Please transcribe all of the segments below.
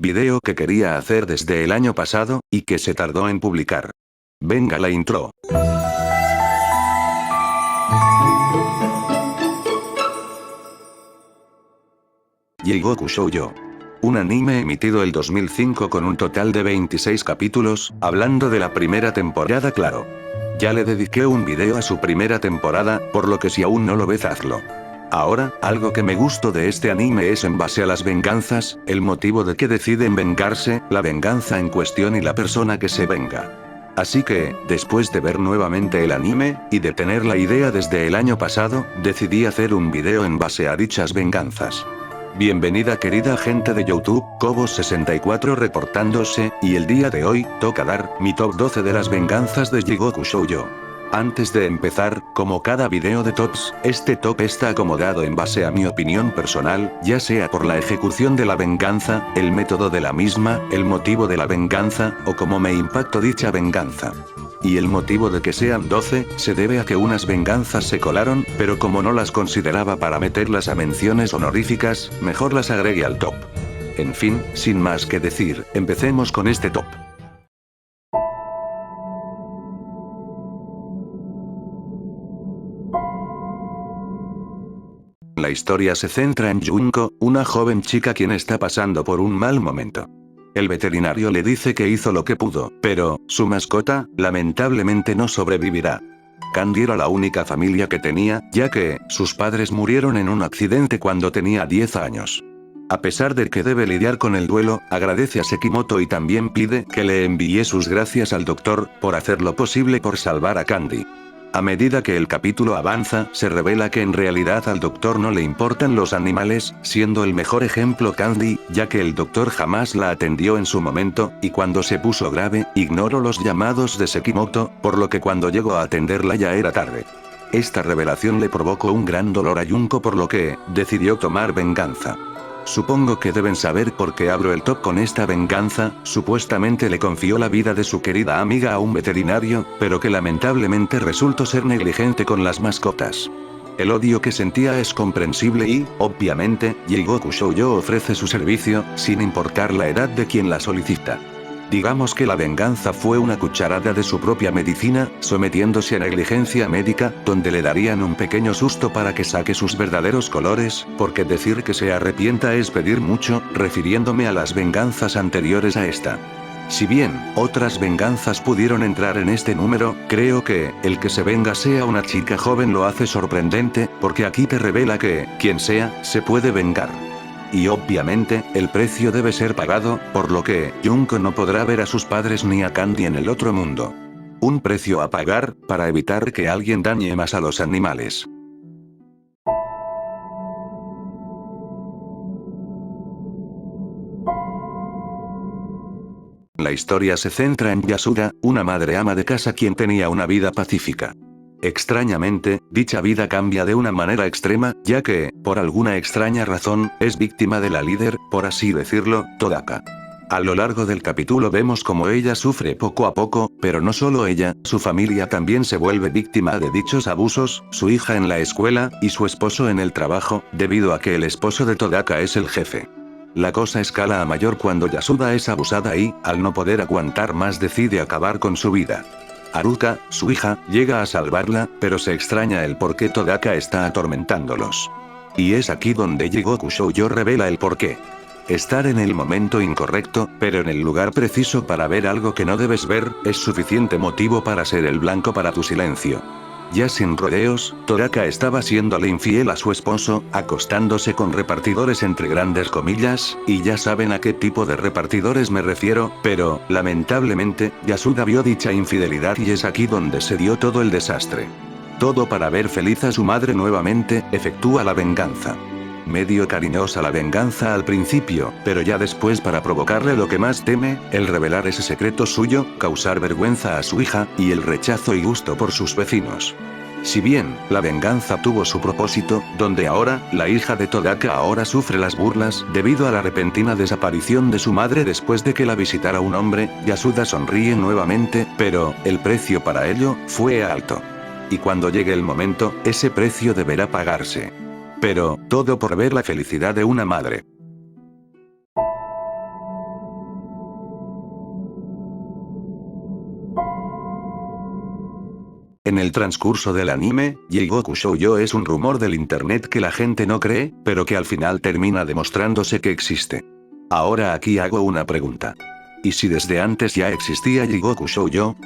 video que quería hacer desde el año pasado, y que se tardó en publicar. Venga la intro. Jigoku Shoujo. Un anime emitido el 2005 con un total de 26 capítulos, hablando de la primera temporada claro. Ya le dediqué un video a su primera temporada, por lo que si aún no lo ves hazlo. Ahora, algo que me gustó de este anime es en base a las venganzas, el motivo de que deciden vengarse, la venganza en cuestión y la persona que se venga. Así que, después de ver nuevamente el anime, y de tener la idea desde el año pasado, decidí hacer un video en base a dichas venganzas. Bienvenida querida gente de YouTube, Cobos64 reportándose, y el día de hoy, toca dar, mi top 12 de las venganzas de Jigoku Shoujo. Antes de empezar, como cada video de tops, este top está acomodado en base a mi opinión personal, ya sea por la ejecución de la venganza, el método de la misma, el motivo de la venganza, o cómo me impactó dicha venganza. Y el motivo de que sean 12, se debe a que unas venganzas se colaron, pero como no las consideraba para meterlas a menciones honoríficas, mejor las agregué al top. En fin, sin más que decir, empecemos con este top. La historia se centra en Junko, una joven chica quien está pasando por un mal momento. El veterinario le dice que hizo lo que pudo, pero, su mascota, lamentablemente no sobrevivirá. Candy era la única familia que tenía, ya que, sus padres murieron en un accidente cuando tenía 10 años. A pesar de que debe lidiar con el duelo, agradece a Sekimoto y también pide que le envíe sus gracias al doctor, por hacer lo posible por salvar a Candy. A medida que el capítulo avanza, se revela que en realidad al doctor no le importan los animales, siendo el mejor ejemplo Candy, ya que el doctor jamás la atendió en su momento, y cuando se puso grave, ignoró los llamados de Sekimoto, por lo que cuando llegó a atenderla ya era tarde. Esta revelación le provocó un gran dolor a Junko por lo que, decidió tomar venganza. Supongo que deben saber por qué abro el top con esta venganza, supuestamente le confió la vida de su querida amiga a un veterinario, pero que lamentablemente resultó ser negligente con las mascotas. El odio que sentía es comprensible y, obviamente, Jigoku Shoujo ofrece su servicio, sin importar la edad de quien la solicita. Digamos que la venganza fue una cucharada de su propia medicina, sometiéndose a negligencia médica, donde le darían un pequeño susto para que saque sus verdaderos colores, porque decir que se arrepienta es pedir mucho, refiriéndome a las venganzas anteriores a esta. Si bien, otras venganzas pudieron entrar en este número, creo que, el que se venga sea una chica joven lo hace sorprendente, porque aquí te revela que, quien sea, se puede vengar. Y obviamente, el precio debe ser pagado, por lo que, Junko no podrá ver a sus padres ni a Candy en el otro mundo. Un precio a pagar, para evitar que alguien dañe más a los animales. La historia se centra en Yasuda, una madre ama de casa quien tenía una vida pacífica. Extrañamente, dicha vida cambia de una manera extrema, ya que, por alguna extraña razón, es víctima de la líder, por así decirlo, Todaka. A lo largo del capítulo vemos como ella sufre poco a poco, pero no solo ella, su familia también se vuelve víctima de dichos abusos, su hija en la escuela, y su esposo en el trabajo, debido a que el esposo de Todaka es el jefe. La cosa escala a mayor cuando Yasuda es abusada y, al no poder aguantar más decide acabar con su vida. Haruka, su hija, llega a salvarla, pero se extraña el por qué Todaka está atormentándolos. Y es aquí donde Jigoku Shoujo revela el porqué. Estar en el momento incorrecto, pero en el lugar preciso para ver algo que no debes ver, es suficiente motivo para ser el blanco para tu silencio. Ya sin rodeos, Todaka estaba siéndole infiel a su esposo, acostándose con repartidores entre grandes comillas, y ya saben a qué tipo de repartidores me refiero, pero, lamentablemente, Yasuda vio dicha infidelidad y es aquí donde se dio todo el desastre. Todo para ver feliz a su madre nuevamente, efectúa la venganza. Medio cariñosa la venganza al principio, pero ya después para provocarle lo que más teme, el revelar ese secreto suyo, causar vergüenza a su hija, y el rechazo y gusto por sus vecinos. Si bien, la venganza tuvo su propósito, donde ahora, la hija de Todaka ahora sufre las burlas, debido a la repentina desaparición de su madre después de que la visitara un hombre, Yasuda sonríe nuevamente, pero, el precio para ello, fue alto. Y cuando llegue el momento, ese precio deberá pagarse. Pero, todo por ver la felicidad de una madre. En el transcurso del anime, Jigoku Shoujo es un rumor del internet que la gente no cree, pero que al final termina demostrándose que existe. Ahora aquí hago una pregunta. ¿Y si desde antes ya existía Jigoku Shoujo?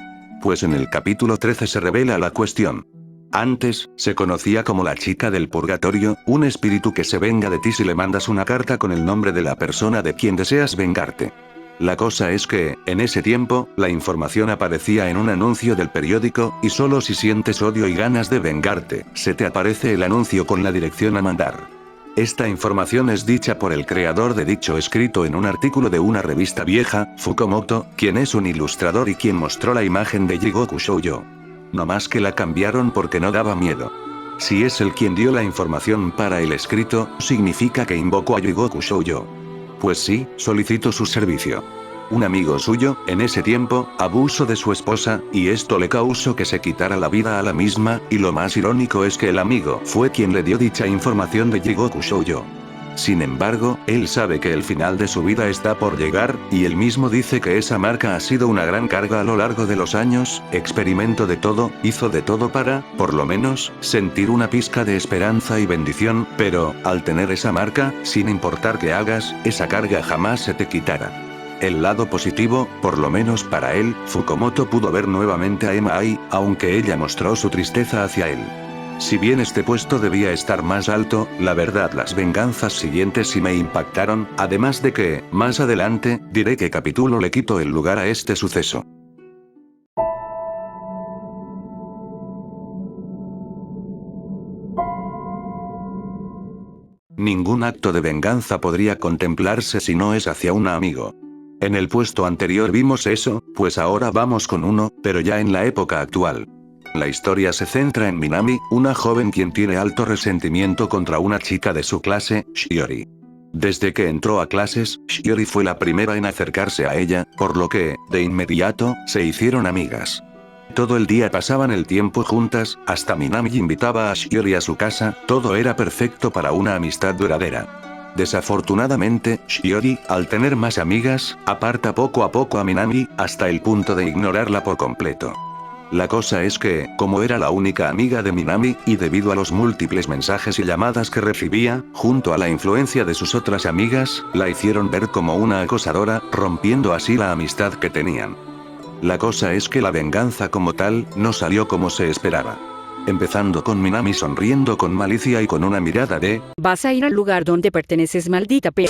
Pues en el capítulo 13 se revela la cuestión. Antes, se conocía como la chica del purgatorio, un espíritu que se venga de ti si le mandas una carta con el nombre de la persona de quien deseas vengarte. La cosa es que, en ese tiempo, la información aparecía en un anuncio del periódico, y solo si sientes odio y ganas de vengarte, se te aparece el anuncio con la dirección a mandar. Esta información es dicha por el creador de dicho escrito en un artículo de una revista vieja, Fukumoto, quien es un ilustrador y quien mostró la imagen de Jigoku Shoujo. No más que la cambiaron porque no daba miedo. Si es él quien dio la información para el escrito, significa que invocó a Jigoku Shoujo. Pues sí, solicito su servicio. Un amigo suyo, en ese tiempo, abusó de su esposa, y esto le causó que se quitara la vida a la misma, y lo más irónico es que el amigo fue quien le dio dicha información de Jigoku Shoujo. Sin embargo, él sabe que el final de su vida está por llegar, y él mismo dice que esa marca ha sido una gran carga a lo largo de los años, experimentó de todo, hizo de todo para, por lo menos, sentir una pizca de esperanza y bendición, pero, al tener esa marca, sin importar qué hagas, esa carga jamás se te quitará. El lado positivo, por lo menos para él, Fukumoto pudo ver nuevamente a Emma-ai, aunque ella mostró su tristeza hacia él. Si bien este puesto debía estar más alto, la verdad las venganzas siguientes sí me impactaron, además de que, más adelante, diré qué capítulo le quito el lugar a este suceso. Ningún acto de venganza podría contemplarse si no es hacia un amigo. En el puesto anterior vimos eso, pues ahora vamos con uno, pero ya en la época actual. La historia se centra en Minami, una joven quien tiene alto resentimiento contra una chica de su clase, Shiori. Desde que entró a clases, Shiori fue la primera en acercarse a ella, por lo que, de inmediato, se hicieron amigas. Todo el día pasaban el tiempo juntas, hasta Minami invitaba a Shiori a su casa, todo era perfecto para una amistad duradera. Desafortunadamente, Shiori, al tener más amigas, aparta poco a poco a Minami, hasta el punto de ignorarla por completo. La cosa es que, como era la única amiga de Minami, y debido a los múltiples mensajes y llamadas que recibía, junto a la influencia de sus otras amigas, la hicieron ver como una acosadora, rompiendo así la amistad que tenían. La cosa es que la venganza como tal, no salió como se esperaba. Empezando con Minami sonriendo con malicia y con una mirada de «Vas a ir al lugar donde perteneces, maldita p...»,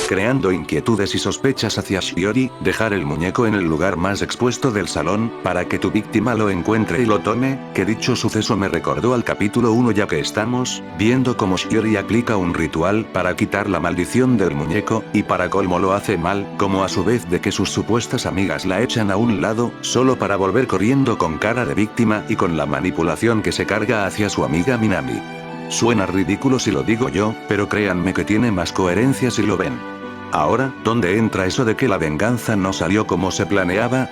creando inquietudes y sospechas hacia Shiori, dejar el muñeco en el lugar más expuesto del salón, para que tu víctima lo encuentre y lo tome, que dicho suceso me recordó al capítulo 1 ya que estamos viendo cómo Shiori aplica un ritual para quitar la maldición del muñeco, y para colmo lo hace mal, como a su vez de que sus supuestas amigas la echan a un lado, solo para volver corriendo con cara de víctima y con la manipulación que se carga hacia su amiga Minami. Suena ridículo si lo digo yo, pero créanme que tiene más coherencia si lo ven. Ahora, ¿dónde entra eso de que la venganza no salió como se planeaba?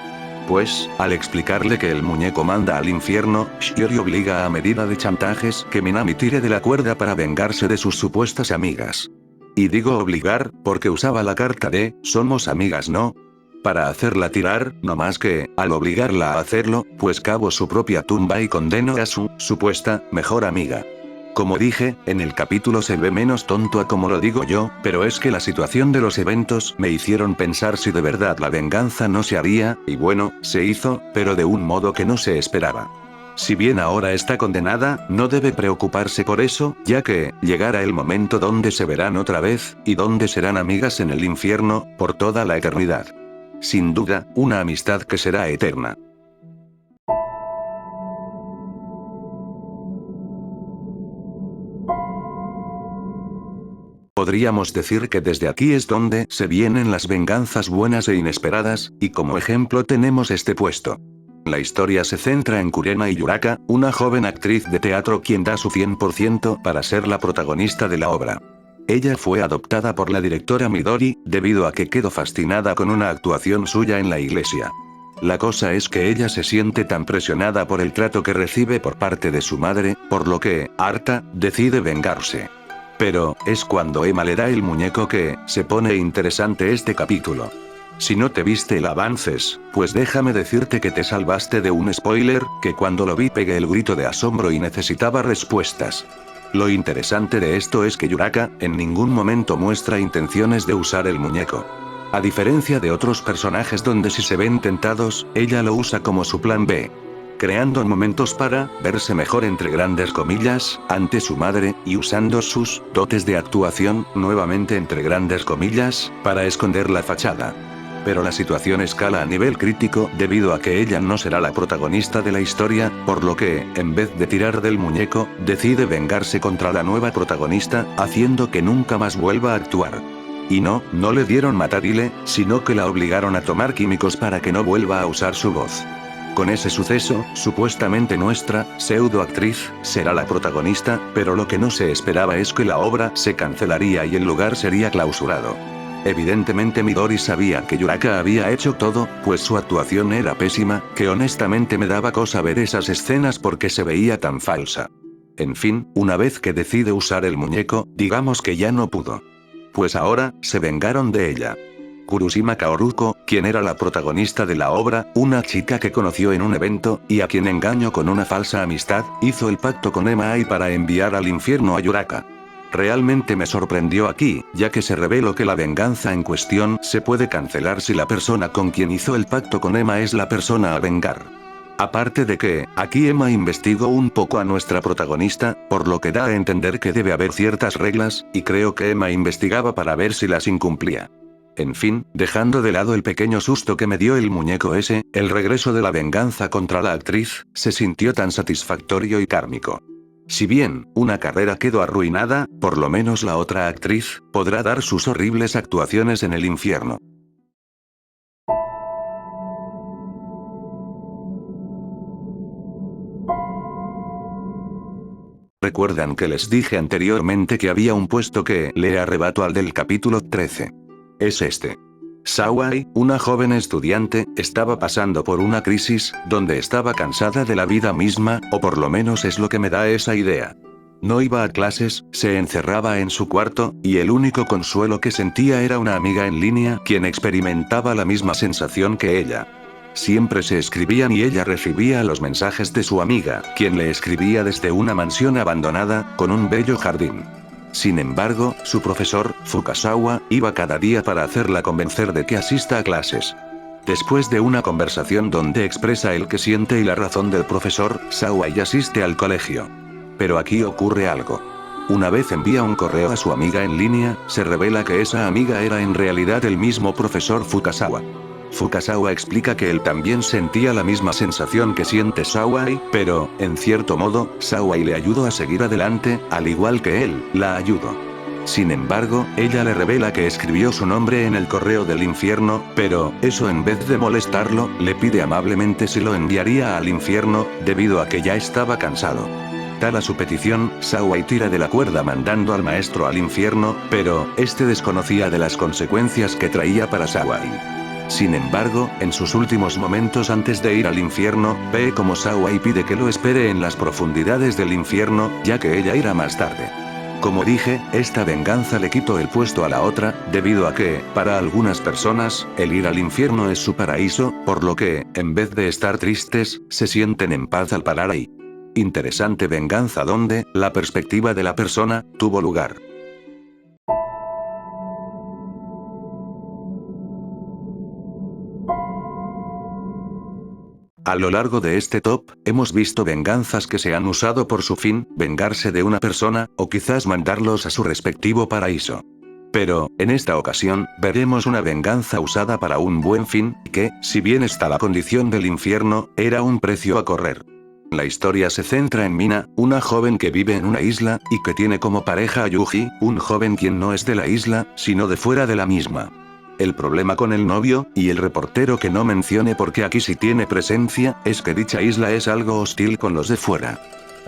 Pues, al explicarle que el muñeco manda al infierno, Shiori obliga a medida de chantajes que Minami tire de la cuerda para vengarse de sus supuestas amigas. Y digo obligar, porque usaba la carta de, somos amigas ¿no? Para hacerla tirar, no más que, al obligarla a hacerlo, pues cavó su propia tumba y condenó a su, supuesta, mejor amiga. Como dije, en el capítulo se ve menos tonto a como lo digo yo, pero es que la situación de los eventos me hicieron pensar si de verdad la venganza no se haría, y bueno, se hizo, pero de un modo que no se esperaba. Si bien ahora está condenada, no debe preocuparse por eso, ya que, llegará el momento donde se verán otra vez, y donde serán amigas en el infierno, por toda la eternidad. Sin duda, una amistad que será eterna. Podríamos decir que desde aquí es donde se vienen las venganzas buenas e inesperadas, y como ejemplo tenemos este puesto. La historia se centra en Kurena Yuraka, una joven actriz de teatro quien da su 100% para ser la protagonista de la obra. Ella fue adoptada por la directora Midori, debido a que quedó fascinada con una actuación suya en la iglesia. La cosa es que ella se siente tan presionada por el trato que recibe por parte de su madre, por lo que, harta, decide vengarse. Pero, es cuando Emma le da el muñeco que, se pone interesante este capítulo. Si no te viste el avances, pues déjame decirte que te salvaste de un spoiler, que cuando lo vi pegué el grito de asombro y necesitaba respuestas. Lo interesante de esto es que Yuraka, en ningún momento muestra intenciones de usar el muñeco. A diferencia de otros personajes donde si se ven tentados, ella lo usa como su plan B. Creando momentos para verse mejor entre grandes comillas, ante su madre, y usando sus dotes de actuación, nuevamente entre grandes comillas, para esconder la fachada. Pero la situación escala a nivel crítico debido a que ella no será la protagonista de la historia, por lo que, en vez de tirar del muñeco, decide vengarse contra la nueva protagonista, haciendo que nunca más vuelva a actuar. Y no le dieron matarile, sino que la obligaron a tomar químicos para que no vuelva a usar su voz. Con ese suceso, supuestamente nuestra pseudo-actriz será la protagonista, pero lo que no se esperaba es que la obra se cancelaría y el lugar sería clausurado. Evidentemente Midori sabía que Yuraka había hecho todo, pues su actuación era pésima, que honestamente me daba cosa ver esas escenas porque se veía tan falsa. En fin, una vez que decide usar el muñeco, digamos que ya no pudo. Pues ahora, se vengaron de ella. Kurushima Kaoruko, quien era la protagonista de la obra, una chica que conoció en un evento, y a quien engañó con una falsa amistad, hizo el pacto con Emai para enviar al infierno a Yuraka. Realmente me sorprendió aquí, ya que se reveló que la venganza en cuestión se puede cancelar si la persona con quien hizo el pacto con Emma es la persona a vengar. Aparte de que, aquí Emma investigó un poco a nuestra protagonista, por lo que da a entender que debe haber ciertas reglas, y creo que Emma investigaba para ver si las incumplía. En fin, dejando de lado el pequeño susto que me dio el muñeco ese, el regreso de la venganza contra la actriz, se sintió tan satisfactorio y kármico. Si bien, una carrera quedó arruinada, por lo menos la otra actriz, podrá dar sus horribles actuaciones en el infierno. ¿Recuerdan que les dije anteriormente que había un puesto que le arrebato al del capítulo 13? Es este. Sawai, una joven estudiante, estaba pasando por una crisis, donde estaba cansada de la vida misma, o por lo menos es lo que me da esa idea. No iba a clases, se encerraba en su cuarto, y el único consuelo que sentía era una amiga en línea, quien experimentaba la misma sensación que ella. Siempre se escribían y ella recibía los mensajes de su amiga, quien le escribía desde una mansión abandonada, con un bello jardín. Sin embargo, su profesor, Fukasawa, iba cada día para hacerla convencer de que asista a clases. Después de una conversación donde expresa el que siente y la razón del profesor, Sawai asiste al colegio. Pero aquí ocurre algo. Una vez envía un correo a su amiga en línea, se revela que esa amiga era en realidad el mismo profesor Fukasawa. Fukasawa explica que él también sentía la misma sensación que siente Sawai, pero, en cierto modo, Sawai le ayudó a seguir adelante, al igual que él la ayudó. Sin embargo, ella le revela que escribió su nombre en el correo del infierno, pero, eso en vez de molestarlo, le pide amablemente si lo enviaría al infierno, debido a que ya estaba cansado. Tal a su petición, Sawai tira de la cuerda mandando al maestro al infierno, pero, este desconocía de las consecuencias que traía para Sawai. Sin embargo, en sus últimos momentos antes de ir al infierno, ve como Sawai pide que lo espere en las profundidades del infierno, ya que ella irá más tarde. Como dije, esta venganza le quitó el puesto a la otra, debido a que, para algunas personas, el ir al infierno es su paraíso, por lo que, en vez de estar tristes, se sienten en paz al parar ahí. Interesante venganza donde, la perspectiva de la persona, tuvo lugar. A lo largo de este top, hemos visto venganzas que se han usado por su fin, vengarse de una persona, o quizás mandarlos a su respectivo paraíso. Pero, en esta ocasión, veremos una venganza usada para un buen fin, que, si bien está la condición del infierno, era un precio a correr. La historia se centra en Mina, una joven que vive en una isla, y que tiene como pareja a Yuji, un joven quien no es de la isla, sino de fuera de la misma. El problema con el novio, y el reportero que no mencione porque aquí sí tiene presencia, es que dicha isla es algo hostil con los de fuera.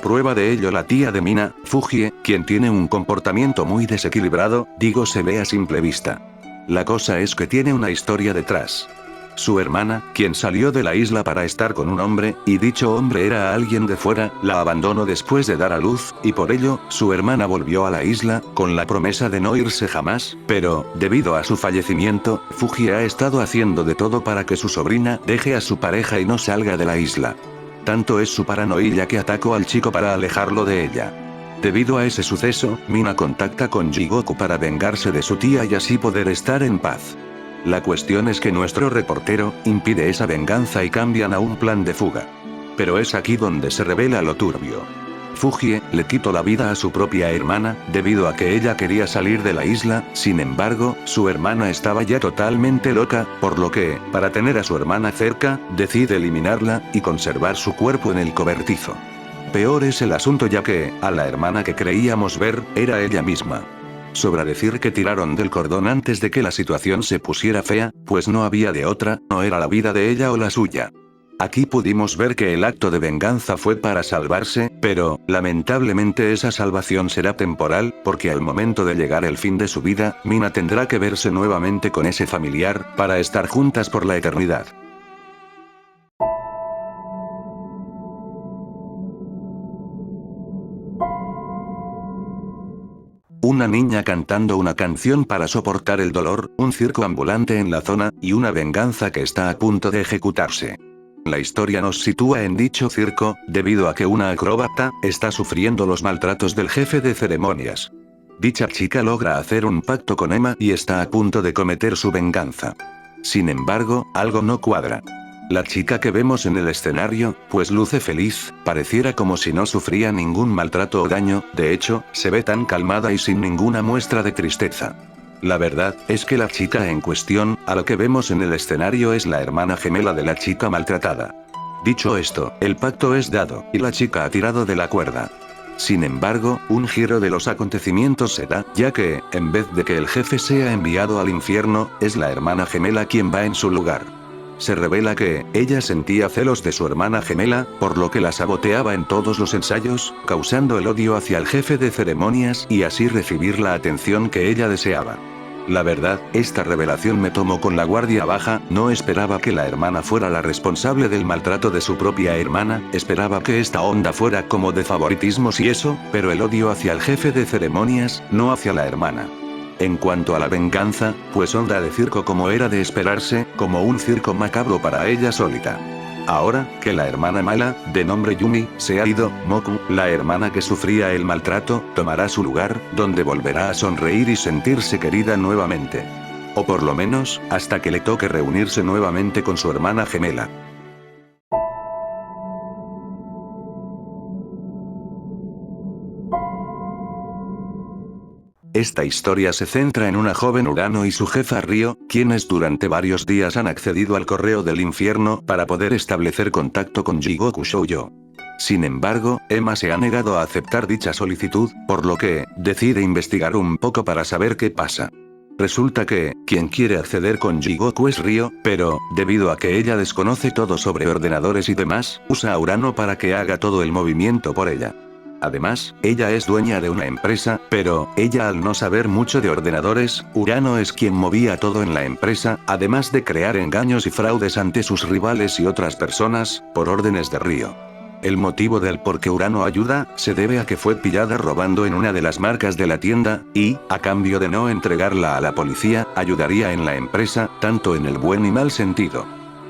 Prueba de ello la tía de Mina, Fujie, quien tiene un comportamiento muy desequilibrado, se ve a simple vista. La cosa es que tiene una historia detrás. Su hermana, quien salió de la isla para estar con un hombre, y dicho hombre era alguien de fuera, la abandonó después de dar a luz, y por ello, su hermana volvió a la isla, con la promesa de no irse jamás, pero, debido a su fallecimiento, Fuji ha estado haciendo de todo para que su sobrina deje a su pareja y no salga de la isla. Tanto es su paranoia que atacó al chico para alejarlo de ella. Debido a ese suceso, Mina contacta con Jigoku para vengarse de su tía y así poder estar en paz. La cuestión es que nuestro reportero impide esa venganza y cambian a un plan de fuga. Pero es aquí donde se revela lo turbio. Fuji le quitó la vida a su propia hermana, debido a que ella quería salir de la isla, sin embargo, su hermana estaba ya totalmente loca, por lo que, para tener a su hermana cerca, decide eliminarla, y conservar su cuerpo en el cobertizo. Peor es el asunto ya que, a la hermana que creíamos ver, era ella misma. Sobra decir que tiraron del cordón antes de que la situación se pusiera fea, pues no había de otra, no era la vida de ella o la suya. Aquí pudimos ver que el acto de venganza fue para salvarse, pero, lamentablemente esa salvación será temporal, porque al momento de llegar el fin de su vida, Mina tendrá que verse nuevamente con ese familiar, para estar juntas por la eternidad. Una niña cantando una canción para soportar el dolor, un circo ambulante en la zona, y una venganza que está a punto de ejecutarse. La historia nos sitúa en dicho circo, debido a que una acróbata está sufriendo los maltratos del jefe de ceremonias. Dicha chica logra hacer un pacto con Emma y está a punto de cometer su venganza. Sin embargo, algo no cuadra. La chica que vemos en el escenario, pues luce feliz, pareciera como si no sufría ningún maltrato o daño, de hecho, se ve tan calmada y sin ninguna muestra de tristeza. La verdad, es que la chica en cuestión, a lo que vemos en el escenario es la hermana gemela de la chica maltratada. Dicho esto, el pacto es dado, y la chica ha tirado de la cuerda. Sin embargo, un giro de los acontecimientos se da, ya que, en vez de que el jefe sea enviado al infierno, es la hermana gemela quien va en su lugar. Se revela que, ella sentía celos de su hermana gemela, por lo que la saboteaba en todos los ensayos, causando el odio hacia el jefe de ceremonias y así recibir la atención que ella deseaba. La verdad, esta revelación me tomó con la guardia baja, no esperaba que la hermana fuera la responsable del maltrato de su propia hermana, esperaba que esta onda fuera como de favoritismos y eso, pero el odio hacia el jefe de ceremonias, no hacia la hermana. En cuanto a la venganza, pues onda de circo como era de esperarse, como un circo macabro para ella solita. Ahora, que la hermana mala, de nombre Yumi, se ha ido, Moku, la hermana que sufría el maltrato, tomará su lugar, donde volverá a sonreír y sentirse querida nuevamente. O por lo menos, hasta que le toque reunirse nuevamente con su hermana gemela. Esta historia se centra en una joven Urano y su jefa Ryo, quienes durante varios días han accedido al correo del infierno para poder establecer contacto con Jigoku Shoujo. Sin embargo, Emma se ha negado a aceptar dicha solicitud, por lo que, decide investigar un poco para saber qué pasa. Resulta que, quien quiere acceder con Jigoku es Ryo, pero, debido a que ella desconoce todo sobre ordenadores y demás, usa a Urano para que haga todo el movimiento por ella. Además, ella es dueña de una empresa, pero, ella al no saber mucho de ordenadores, Urano es quien movía todo en la empresa, además de crear engaños y fraudes ante sus rivales y otras personas, por órdenes de Ryo. El motivo del por qué Urano ayuda, se debe a que fue pillada robando en una de las marcas de la tienda, y, a cambio de no entregarla a la policía, ayudaría en la empresa, tanto en el buen y mal sentido.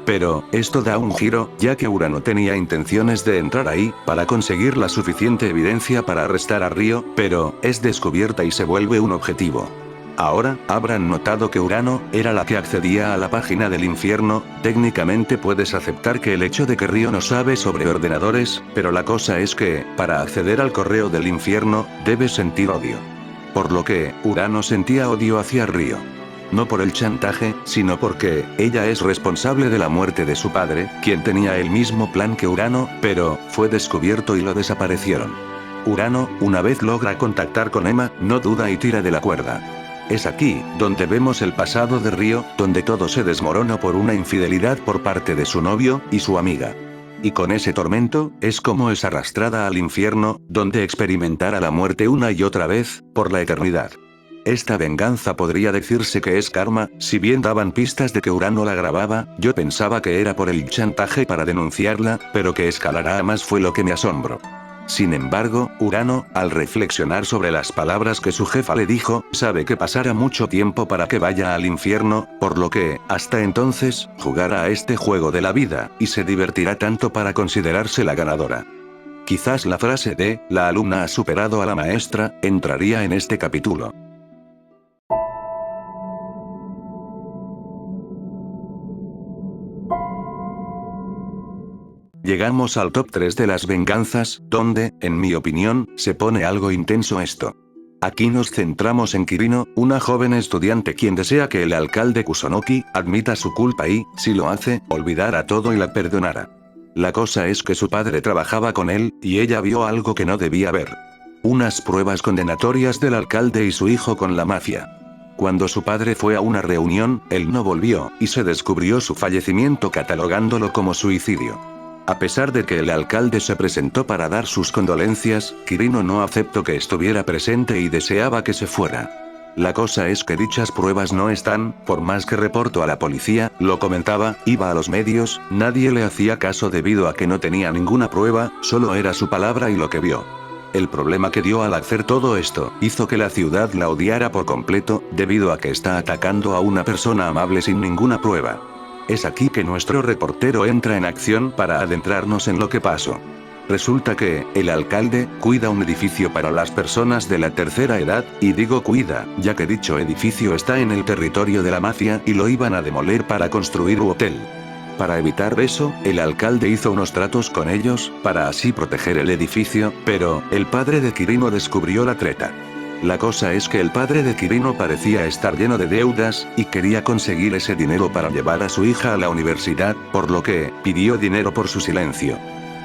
Pero, esto da un giro, ya que Urano tenía intenciones de entrar ahí, para conseguir la suficiente evidencia para arrestar a Ryo, pero, es descubierta y se vuelve un objetivo. Ahora, habrán notado que Urano, era la que accedía a la página del infierno, técnicamente puedes aceptar que el hecho de que Ryo no sabe sobre ordenadores, pero la cosa es que, para acceder al correo del infierno, debes sentir odio. Por lo que, Urano sentía odio hacia Ryo. No por el chantaje, sino porque, ella es responsable de la muerte de su padre, quien tenía el mismo plan que Urano, pero, fue descubierto y lo desaparecieron. Urano, una vez logra contactar con Emma, no duda y tira de la cuerda. Es aquí, donde vemos el pasado de Ryo, donde todo se desmorona por una infidelidad por parte de su novio, y su amiga. Y con ese tormento, es como es arrastrada al infierno, donde experimentará la muerte una y otra vez, por la eternidad. Esta venganza podría decirse que es karma, si bien daban pistas de que Urano la grababa, yo pensaba que era por el chantaje para denunciarla, pero que escalará a más fue lo que me asombró. Sin embargo, Urano, al reflexionar sobre las palabras que su jefa le dijo, sabe que pasará mucho tiempo para que vaya al infierno, por lo que, hasta entonces, jugará a este juego de la vida, y se divertirá tanto para considerarse la ganadora. Quizás la frase de, la alumna ha superado a la maestra, entraría en este capítulo. Llegamos al top 3 de las venganzas, donde, en mi opinión, se pone algo intenso esto. Aquí nos centramos en Kirino, una joven estudiante quien desea que el alcalde Kusunoki admita su culpa y, si lo hace, olvidara todo y la perdonara. La cosa es que su padre trabajaba con él, y ella vio algo que no debía ver. Unas pruebas condenatorias del alcalde y su hijo con la mafia. Cuando su padre fue a una reunión, él no volvió, y se descubrió su fallecimiento catalogándolo como suicidio. A pesar de que el alcalde se presentó para dar sus condolencias, Kirino no aceptó que estuviera presente y deseaba que se fuera. La cosa es que dichas pruebas no están, por más que reportó a la policía, lo comentaba, iba a los medios, nadie le hacía caso debido a que no tenía ninguna prueba, solo era su palabra y lo que vio. El problema que dio al hacer todo esto, hizo que la ciudad la odiara por completo, debido a que está atacando a una persona amable sin ninguna prueba. Es aquí que nuestro reportero entra en acción para adentrarnos en lo que pasó. Resulta que, el alcalde, cuida un edificio para las personas de la tercera edad, y digo cuida, ya que dicho edificio está en el territorio de la mafia y lo iban a demoler para construir un hotel. Para evitar eso, el alcalde hizo unos tratos con ellos, para así proteger el edificio, pero, el padre de Kirino descubrió la treta. La cosa es que el padre de Kirino parecía estar lleno de deudas, y quería conseguir ese dinero para llevar a su hija a la universidad, por lo que, pidió dinero por su silencio.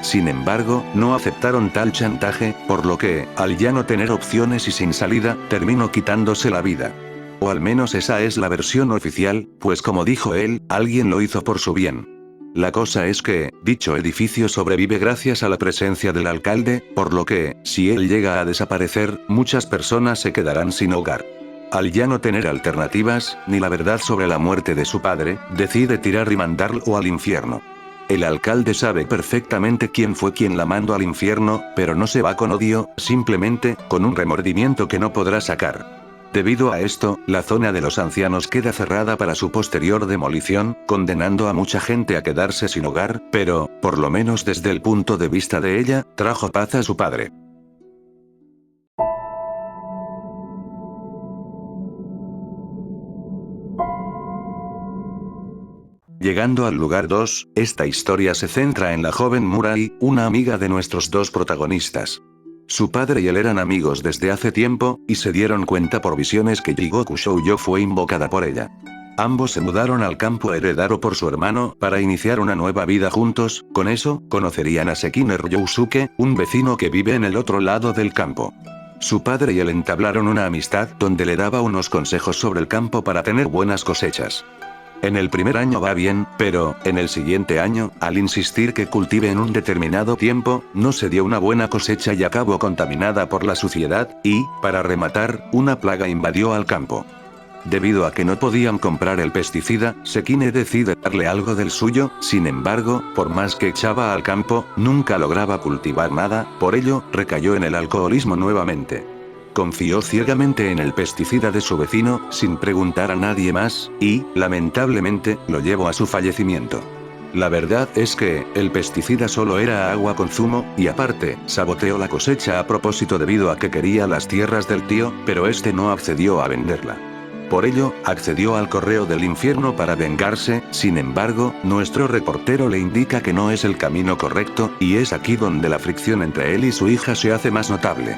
Sin embargo, no aceptaron tal chantaje, por lo que, al ya no tener opciones y sin salida, terminó quitándose la vida. O al menos esa es la versión oficial, pues como dijo él, alguien lo hizo por su bien. La cosa es que, dicho edificio sobrevive gracias a la presencia del alcalde, por lo que, si él llega a desaparecer, muchas personas se quedarán sin hogar. Al ya no tener alternativas, ni la verdad sobre la muerte de su padre, decide tirar y mandarlo al infierno. El alcalde sabe perfectamente quién fue quien la mandó al infierno, pero no se va con odio, simplemente, con un remordimiento que no podrá sacar. Debido a esto, la zona de los ancianos queda cerrada para su posterior demolición, condenando a mucha gente a quedarse sin hogar, pero, por lo menos desde el punto de vista de ella, trajo paz a su padre. Llegando al lugar 2, esta historia se centra en la joven Murai, una amiga de nuestros dos protagonistas. Su padre y él eran amigos desde hace tiempo, y se dieron cuenta por visiones que Jigoku Shoujo fue invocada por ella. Ambos se mudaron al campo heredado por su hermano, para iniciar una nueva vida juntos, con eso, conocerían a Sekine Ryousuke, un vecino que vive en el otro lado del campo. Su padre y él entablaron una amistad donde le daba unos consejos sobre el campo para tener buenas cosechas. En el primer año va bien, pero, en el siguiente año, al insistir que cultive en un determinado tiempo, no se dio una buena cosecha y acabó contaminada por la suciedad, y, para rematar, una plaga invadió al campo. Debido a que no podían comprar el pesticida, Sekine decide darle algo del suyo, sin embargo, por más que echaba al campo, nunca lograba cultivar nada, por ello, recayó en el alcoholismo nuevamente. Confió ciegamente en el pesticida de su vecino, sin preguntar a nadie más, y, lamentablemente, lo llevó a su fallecimiento. La verdad es que, el pesticida solo era agua con zumo, y aparte, saboteó la cosecha a propósito debido a que quería las tierras del tío, pero este no accedió a venderla. Por ello, accedió al correo del infierno para vengarse, sin embargo, nuestro reportero le indica que no es el camino correcto, y es aquí donde la fricción entre él y su hija se hace más notable.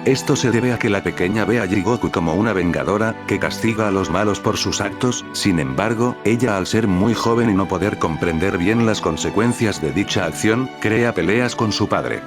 Esto se debe a que la pequeña ve a Jigoku como una vengadora, que castiga a los malos por sus actos, sin embargo, ella al ser muy joven y no poder comprender bien las consecuencias de dicha acción, crea peleas con su padre.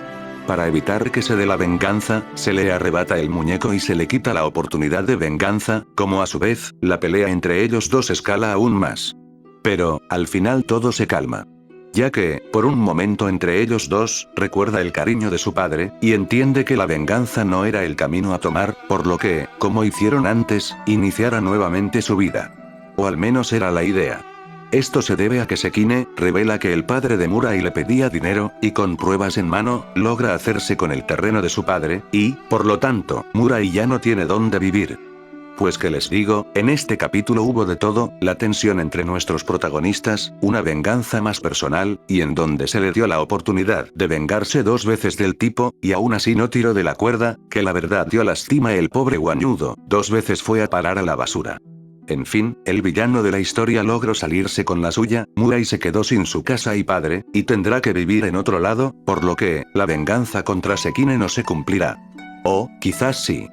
Para evitar que se dé la venganza, se le arrebata el muñeco y se le quita la oportunidad de venganza, como a su vez, la pelea entre ellos dos escala aún más. Pero, al final todo se calma. ya que, por un momento entre ellos dos, recuerda el cariño de su padre, y entiende que la venganza no era el camino a tomar, por lo que, como hicieron antes, iniciara nuevamente su vida. O al menos era la idea. Esto se debe a que Sekine revela que el padre de Murai le pedía dinero, y con pruebas en mano, logra hacerse con el terreno de su padre, y, por lo tanto, Murai ya no tiene dónde vivir. Pues que les digo, en este capítulo hubo de todo, la tensión entre nuestros protagonistas, una venganza más personal, y en donde se le dio la oportunidad de vengarse 2 veces del tipo, y aún así no tiró de la cuerda, que la verdad dio lástima el pobre guañudo, 2 veces fue a parar a la basura. En fin, el villano de la historia logró salirse con la suya, Murai se quedó sin su casa y padre, y tendrá que vivir en otro lado, por lo que, la venganza contra Sekine no se cumplirá. O, quizás sí.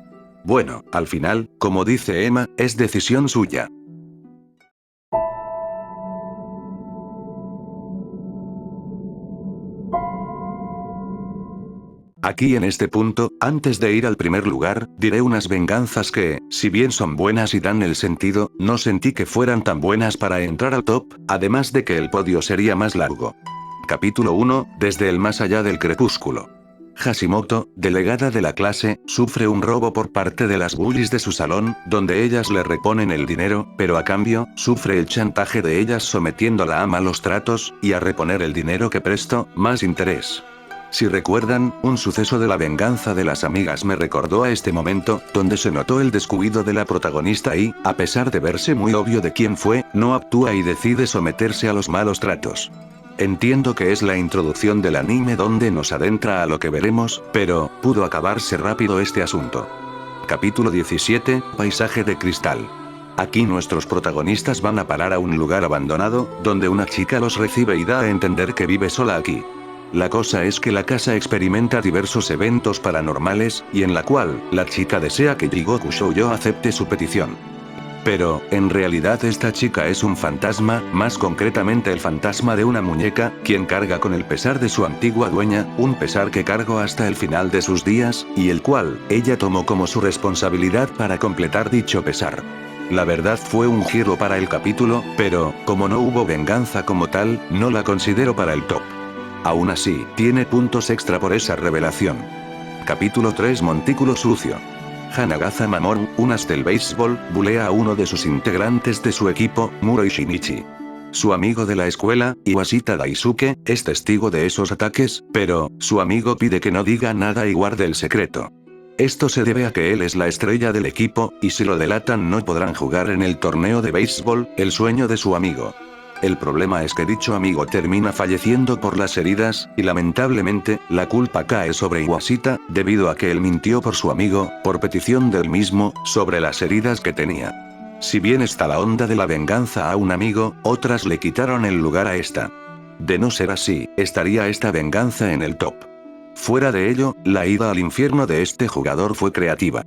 Bueno, al final, como dice Emma, es decisión suya. Aquí en este punto, antes de ir al primer lugar, diré unas venganzas que, si bien son buenas y dan el sentido, no sentí que fueran tan buenas para entrar al top, además de que el podio sería más largo. Capítulo 1, desde el más allá del crepúsculo. Hashimoto, delegada de la clase, sufre un robo por parte de las bullies de su salón, donde ellas le reponen el dinero, pero a cambio, sufre el chantaje de ellas sometiéndola a malos tratos, y a reponer el dinero que prestó, más interés. Si recuerdan, un suceso de la venganza de las amigas me recordó a este momento, donde se notó el descuido de la protagonista y, a pesar de verse muy obvio de quién fue, no actúa y decide someterse a los malos tratos. Entiendo que es la introducción del anime donde nos adentra a lo que veremos, pero, pudo acabarse rápido este asunto. Capítulo 17, Paisaje de cristal. Aquí nuestros protagonistas van a parar a un lugar abandonado, donde una chica los recibe y da a entender que vive sola aquí. La cosa es que la casa experimenta diversos eventos paranormales, y en la cual, la chica desea que Jigoku Shoujo acepte su petición. Pero, en realidad esta chica es un fantasma, más concretamente el fantasma de una muñeca, quien carga con el pesar de su antigua dueña, un pesar que cargó hasta el final de sus días, y el cual, ella tomó como su responsabilidad para completar dicho pesar. La verdad fue un giro para el capítulo, pero, como no hubo venganza como tal, no la considero para el top. Aún así, tiene puntos extra por esa revelación. Capítulo 3, Montículo sucio. Hanagaza Mamon, un as del béisbol, bulea a uno de sus integrantes de su equipo, Muro Shinichi. Su amigo de la escuela, Iwashita Daisuke, es testigo de esos ataques, pero, su amigo pide que no diga nada y guarde el secreto. Esto se debe a que él es la estrella del equipo, y si lo delatan no podrán jugar en el torneo de béisbol, el sueño de su amigo. El problema es que dicho amigo termina falleciendo por las heridas, y lamentablemente, la culpa cae sobre Iwashita, debido a que él mintió por su amigo, por petición del mismo, sobre las heridas que tenía. Si bien está la onda de la venganza a un amigo, otras le quitaron el lugar a esta. De no ser así, estaría esta venganza en el top. Fuera de ello, la ida al infierno de este jugador fue creativa.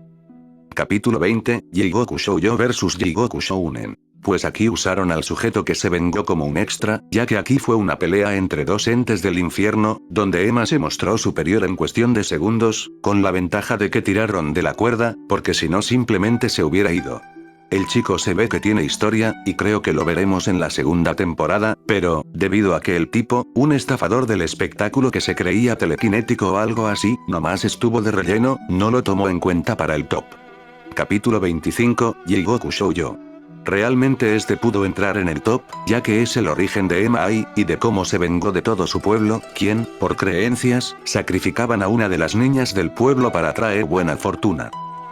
Capítulo 20, Jigoku Shoujo vs Jigoku Shounen. Pues aquí usaron al sujeto que se vengó como un extra, ya que aquí fue una pelea entre dos entes del infierno, donde Emma se mostró superior en cuestión de segundos, con la ventaja de que tiraron de la cuerda, porque si no simplemente se hubiera ido. El chico se ve que tiene historia, y creo que lo veremos en la segunda temporada, pero, debido a que el tipo, un estafador del espectáculo que se creía telequinético o algo así, nomás estuvo de relleno, no lo tomó en cuenta para el top. Capítulo 25, Jigoku Shoujo. Realmente este pudo entrar en el top, ya que es el origen de Emma Ai, y de cómo se vengó de todo su pueblo, quien, por creencias, sacrificaban a una de las niñas del pueblo para traer buena fortuna.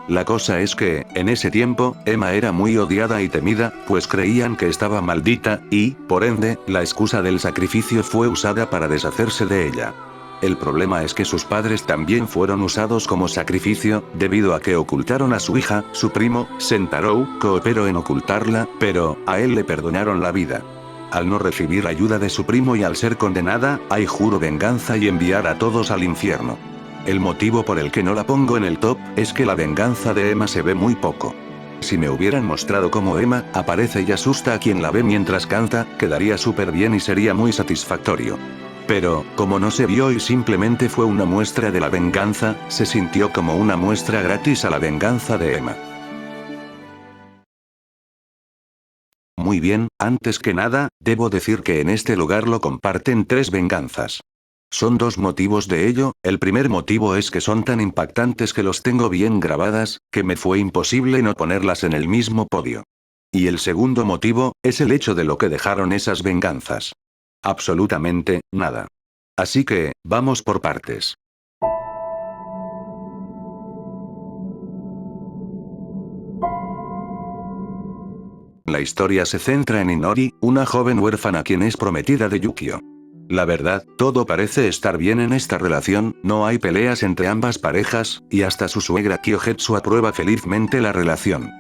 La cosa es que, en ese tiempo, Emma era muy odiada y temida, pues creían que estaba maldita, y, por ende, la excusa del sacrificio fue usada para deshacerse de ella. El problema es que sus padres también fueron usados como sacrificio, debido a que ocultaron a su hija, su primo, Sentarou, cooperó en ocultarla, pero, a él le perdonaron la vida. Al no recibir ayuda de su primo y al ser condenada, Ai juró venganza y enviar a todos al infierno. El motivo por el que no la pongo en el top, es que la venganza de Emma se ve muy poco. Si me hubieran mostrado cómo Emma aparece y asusta a quien la ve mientras canta, quedaría súper bien y sería muy satisfactorio. Pero, como no se vio y simplemente fue una muestra de la venganza, se sintió como una muestra gratis a la venganza de Emma. muy bien. Antes que nada, debo decir que en este lugar lo comparten 3 venganzas. Son 2 motivos de ello. El primer motivo es que son tan impactantes que los tengo bien grabadas, que me fue imposible no ponerlas en el mismo podio. Y el segundo motivo, es el hecho de lo que dejaron esas venganzas. Absolutamente, nada. Así que, vamos por partes. La historia se centra en Inori, una joven huérfana quien es prometida de Yukio. La verdad, todo parece estar bien en esta relación, no hay peleas entre ambas parejas, y hasta su suegra Kyohetsu aprueba felizmente la relación.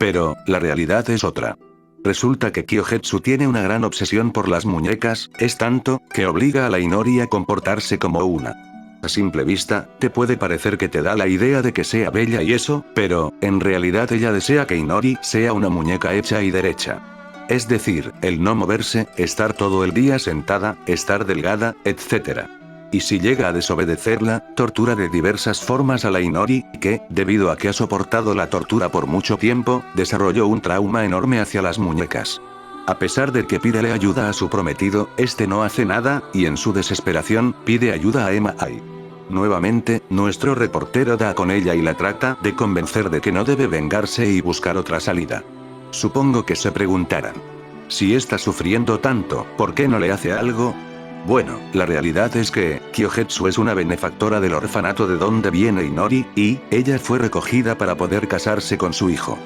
Pero, la realidad es otra. Resulta que Kyohetsu tiene una gran obsesión por las muñecas, es tanto, que obliga a la Inori a comportarse como una. A simple vista, te puede parecer que te da la idea de que sea bella y eso, pero, en realidad ella desea que Inori sea una muñeca hecha y derecha. Es decir, el no moverse, estar todo el día sentada, estar delgada, etc. Y si llega a desobedecerla, tortura de diversas formas a la Inori, que, debido a que ha soportado la tortura por mucho tiempo, desarrolló un trauma enorme hacia las muñecas. A pesar de que pídele ayuda a su prometido, este no hace nada, y en su desesperación, pide ayuda a Emma Ai. Nuevamente, nuestro reportero da con ella y la trata de convencer de que no debe vengarse y buscar otra salida. Supongo que se preguntarán. Si está sufriendo tanto, ¿por qué no le hace algo? Bueno, la realidad es que, Kyohetsu es una benefactora del orfanato de donde viene Inori, y, ella fue recogida para poder casarse con su hijo.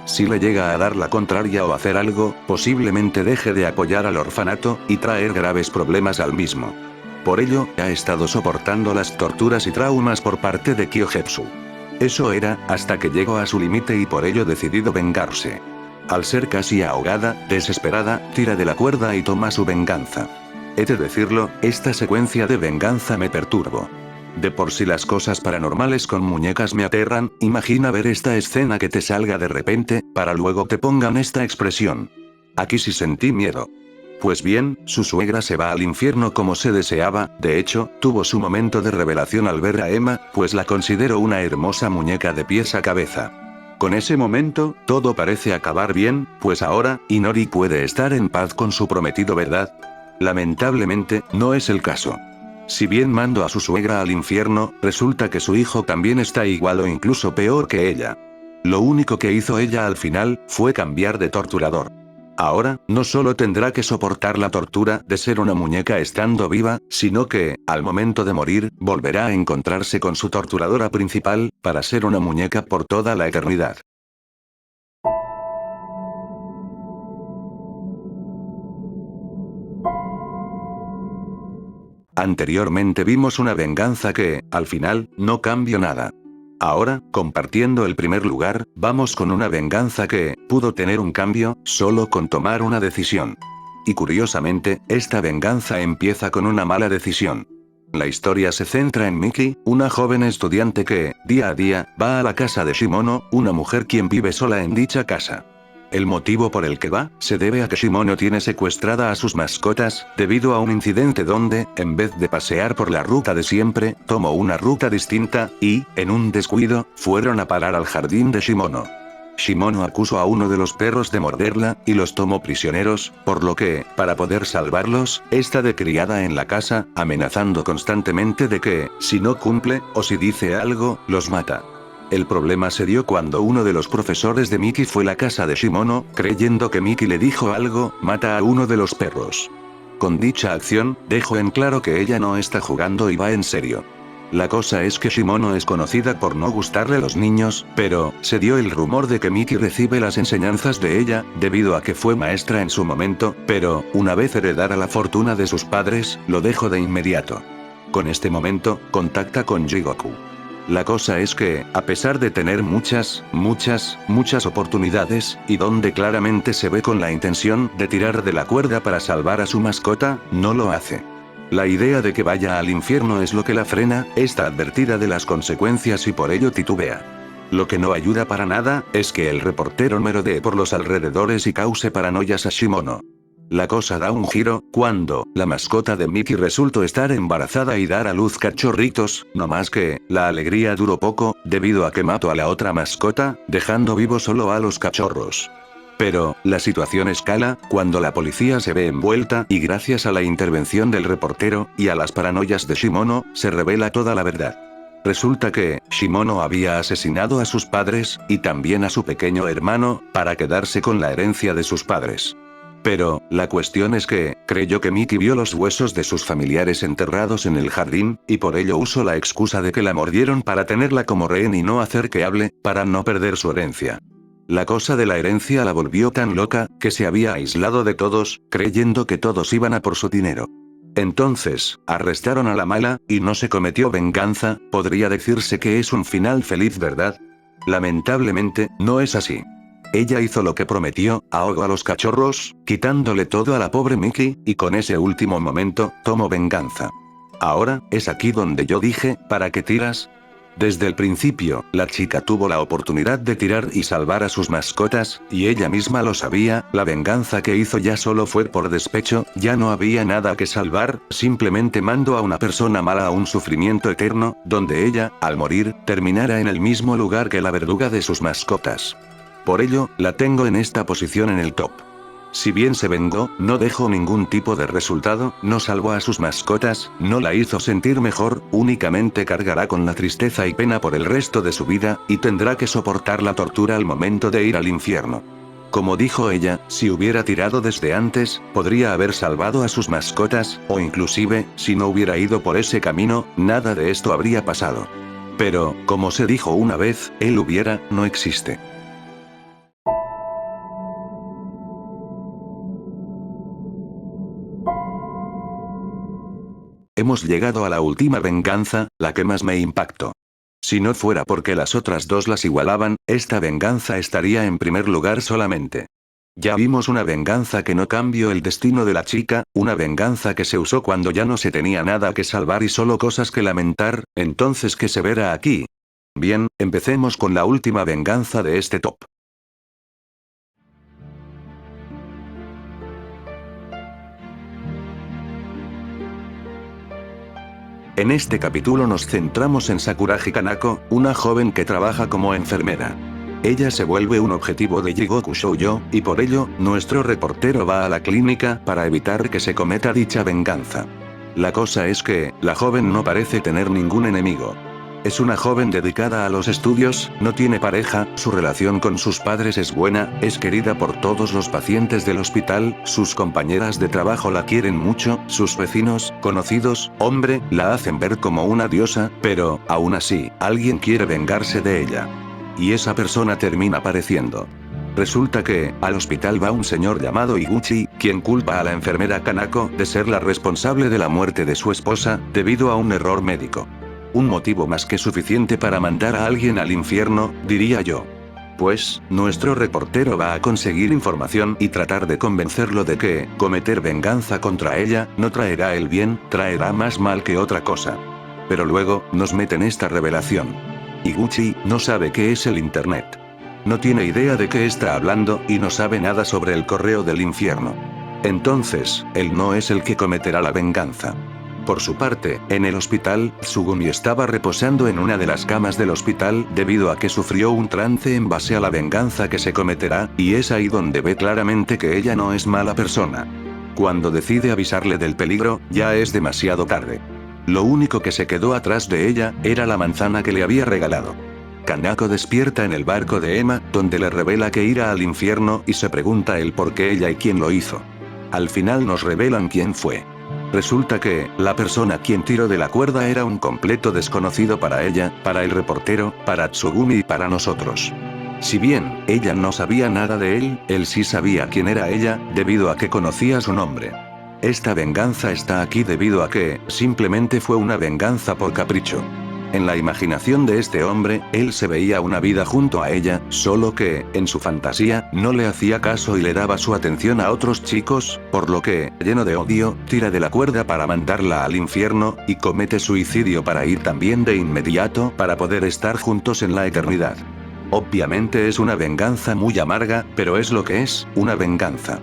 Si le llega a dar la contraria o hacer algo, posiblemente deje de apoyar al orfanato, y traer graves problemas al mismo. Por ello, ha estado soportando las torturas y traumas por parte de Kyohetsu. Eso era, hasta que llegó a su límite y por ello decidido vengarse. Al ser casi ahogada, desesperada, tira de la cuerda y toma su venganza. He de decirlo, esta secuencia de venganza me perturbó. De por sí las cosas paranormales con muñecas me aterran, imagina ver esta escena que te salga de repente, para luego te pongan esta expresión. Aquí sí sentí miedo. Pues bien, su suegra se va al infierno como se deseaba, de hecho, tuvo su momento de revelación al ver a Emma, pues la considero una hermosa muñeca de pies a cabeza. Con ese momento, todo parece acabar bien, pues ahora, Inori puede estar en paz con su prometido, ¿verdad? Lamentablemente, no es el caso. Si bien mando a su suegra al infierno, resulta que su hijo también está igual o incluso peor que ella. Lo único que hizo ella al final, fue cambiar de torturador. Ahora, no solo tendrá que soportar la tortura de ser una muñeca estando viva, sino que, al momento de morir, volverá a encontrarse con su torturadora principal, para ser una muñeca por toda la eternidad. Anteriormente vimos una venganza que, al final, no cambió nada. Ahora, compartiendo el primer lugar, vamos con una venganza que, pudo tener un cambio, solo con tomar una decisión. Y curiosamente, esta venganza empieza con una mala decisión. La historia se centra en Miki, una joven estudiante que, día a día, va a la casa de Shimono, una mujer quien vive sola en dicha casa. El motivo por el que va, se debe a que Shimono tiene secuestrada a sus mascotas, debido a un incidente donde, en vez de pasear por la ruta de siempre, tomó una ruta distinta, y, en un descuido, fueron a parar al jardín de Shimono. Shimono acusó a uno de los perros de morderla, y los tomó prisioneros, por lo que, para poder salvarlos, está de criada en la casa, amenazando constantemente de que, si no cumple, o si dice algo, los mata. El problema se dio cuando uno de los profesores de Miki fue a la casa de Shimono, creyendo que Miki le dijo algo, mata a uno de los perros. Con dicha acción, dejo en claro que ella no está jugando y va en serio. La cosa es que Shimono es conocida por no gustarle a los niños, pero, se dio el rumor de que Miki recibe las enseñanzas de ella, debido a que fue maestra en su momento, pero, una vez heredara la fortuna de sus padres, lo dejó de inmediato. Con este momento, contacta con Jigoku. La cosa es que, a pesar de tener muchas oportunidades, y donde claramente se ve con la intención de tirar de la cuerda para salvar a su mascota, no lo hace. La idea de que vaya al infierno es lo que la frena, está advertida de las consecuencias y por ello titubea. Lo que no ayuda para nada, es que el reportero merodee por los alrededores y cause paranoias a Shimono. La cosa da un giro, cuando, la mascota de Miki resultó estar embarazada y dar a luz cachorritos, no más que, la alegría duró poco, debido a que mató a la otra mascota, dejando vivo solo a los cachorros. Pero, la situación escala, cuando la policía se ve envuelta y gracias a la intervención del reportero, y a las paranoias de Shimono, se revela toda la verdad. Resulta que, Shimono había asesinado a sus padres, y también a su pequeño hermano, para quedarse con la herencia de sus padres. Pero, la cuestión es que, creyó que Miki vio los huesos de sus familiares enterrados en el jardín, y por ello usó la excusa de que la mordieron para tenerla como rehén y no hacer que hable, para no perder su herencia. La cosa de la herencia la volvió tan loca, que se había aislado de todos, creyendo que todos iban a por su dinero. Entonces, arrestaron a la mala, y no se cometió venganza, podría decirse que es un final feliz, ¿verdad? Lamentablemente, no es así. Ella hizo lo que prometió, ahogó a los cachorros, quitándole todo a la pobre Miki, y con ese último momento, tomó venganza. Ahora, es aquí donde yo dije, ¿para qué tiras? Desde el principio, la chica tuvo la oportunidad de tirar y salvar a sus mascotas, y ella misma lo sabía, la venganza que hizo ya solo fue por despecho, ya no había nada que salvar, simplemente mandó a una persona mala a un sufrimiento eterno, donde ella, al morir, terminara en el mismo lugar que la verduga de sus mascotas. Por ello, la tengo en esta posición en el top. Si bien se vengó, no dejó ningún tipo de resultado, no salvó a sus mascotas, no la hizo sentir mejor, únicamente cargará con la tristeza y pena por el resto de su vida, y tendrá que soportar la tortura al momento de ir al infierno. Como dijo ella, si hubiera tirado desde antes, podría haber salvado a sus mascotas, o inclusive, si no hubiera ido por ese camino, nada de esto habría pasado. Pero, como se dijo una vez, el hubiera, no existe. Hemos llegado a la última venganza, la que más me impactó. Si no fuera porque las otras dos las igualaban, esta venganza estaría en primer lugar solamente. Ya vimos una venganza que no cambió el destino de la chica, una venganza que se usó cuando ya no se tenía nada que salvar y solo cosas que lamentar, entonces ¿qué se verá aquí? Bien, empecemos con la última venganza de este top. En este capítulo nos centramos en Sakuragi Kanako, una joven que trabaja como enfermera. Ella se vuelve un objetivo de Jigoku Shoujo, y por ello, nuestro reportero va a la clínica para evitar que se cometa dicha venganza. La cosa es que, la joven no parece tener ningún enemigo. Es una joven dedicada a los estudios, no tiene pareja, su relación con sus padres es buena, es querida por todos los pacientes del hospital, sus compañeras de trabajo la quieren mucho, sus vecinos, conocidos, hombre, la hacen ver como una diosa, pero, aún así, alguien quiere vengarse de ella. Y esa persona termina apareciendo. Resulta que, al hospital va un señor llamado Iguchi, quien culpa a la enfermera Kanako de ser la responsable de la muerte de su esposa, debido a un error médico. Un motivo más que suficiente para mandar a alguien al infierno, diría yo. Pues, nuestro reportero va a conseguir información y tratar de convencerlo de que, cometer venganza contra ella, no traerá el bien, traerá más mal que otra cosa. Pero luego, nos meten esta revelación. Iguchi, no sabe qué es el internet. No tiene idea de qué está hablando, y no sabe nada sobre el correo del infierno. Entonces, él no es el que cometerá la venganza. Por su parte, en el hospital, Tsugumi estaba reposando en una de las camas del hospital debido a que sufrió un trance en base a la venganza que se cometerá, y es ahí donde ve claramente que ella no es mala persona. Cuando decide avisarle del peligro, ya es demasiado tarde. Lo único que se quedó atrás de ella, era la manzana que le había regalado. Kanako despierta en el barco de Ema, donde le revela que irá al infierno y se pregunta el por qué ella y quién lo hizo. Al final nos revelan quién fue. Resulta que, la persona quien tiró de la cuerda era un completo desconocido para ella, para el reportero, para Tsugumi y para nosotros. Si bien, ella no sabía nada de él sí sabía quién era ella, debido a que conocía su nombre. Esta venganza está aquí debido a que, simplemente fue una venganza por capricho. En la imaginación de este hombre, él se veía una vida junto a ella, solo que, en su fantasía, no le hacía caso y le daba su atención a otros chicos, por lo que, lleno de odio, tira de la cuerda para mandarla al infierno, y comete suicidio para ir también de inmediato para poder estar juntos en la eternidad. Obviamente es una venganza muy amarga, pero es lo que es, una venganza.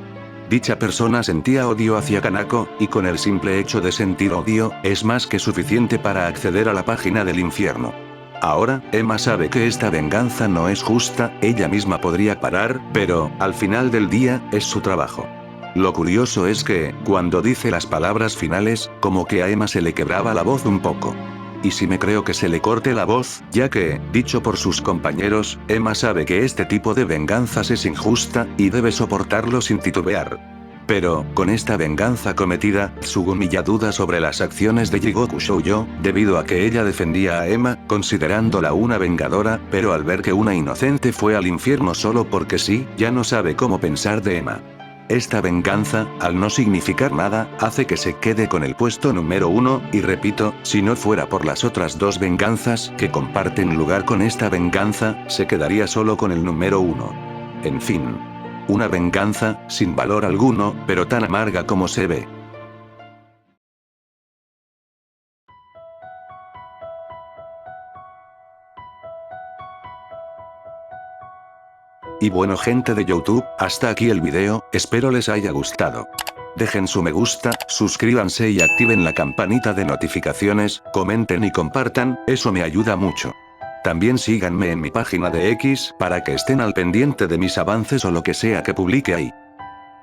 Dicha persona sentía odio hacia Kanako, y con el simple hecho de sentir odio, es más que suficiente para acceder a la página del infierno. Ahora, Emma sabe que esta venganza no es justa, ella misma podría parar, pero, al final del día, es su trabajo. Lo curioso es que, cuando dice las palabras finales, como que a Emma se le quebraba la voz un poco. Y si me creo que se le corte la voz, ya que, dicho por sus compañeros, Emma sabe que este tipo de venganzas es injusta, y debe soportarlo sin titubear. Pero, con esta venganza cometida, Tsugumi ya duda sobre las acciones de Jigoku Shoujo, debido a que ella defendía a Emma, considerándola una vengadora, pero al ver que una inocente fue al infierno solo porque sí, ya no sabe cómo pensar de Emma. Esta venganza, al no significar nada, hace que se quede con el puesto número 1, y repito, si no fuera por las otras dos venganzas que comparten lugar con esta venganza, se quedaría solo con el número 1. En fin. Una venganza, sin valor alguno, pero tan amarga como se ve. Y bueno, gente de YouTube, hasta aquí el video, espero les haya gustado. Dejen su me gusta, suscríbanse y activen la campanita de notificaciones, comenten y compartan, eso me ayuda mucho. También síganme en mi página de X para que estén al pendiente de mis avances o lo que sea que publique ahí.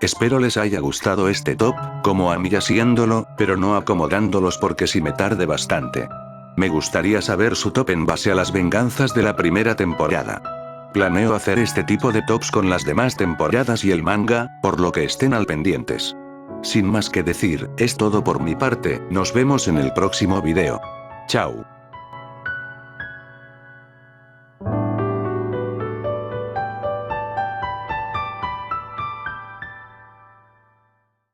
Espero les haya gustado este top, como a mí haciéndolo, pero no acomodándolos porque si me tarde bastante. Me gustaría saber su top en base a las venganzas de la primera temporada. Planeo hacer este tipo de tops con las demás temporadas y el manga, por lo que estén al pendientes. Sin más que decir, es todo por mi parte, nos vemos en el próximo video. Chao.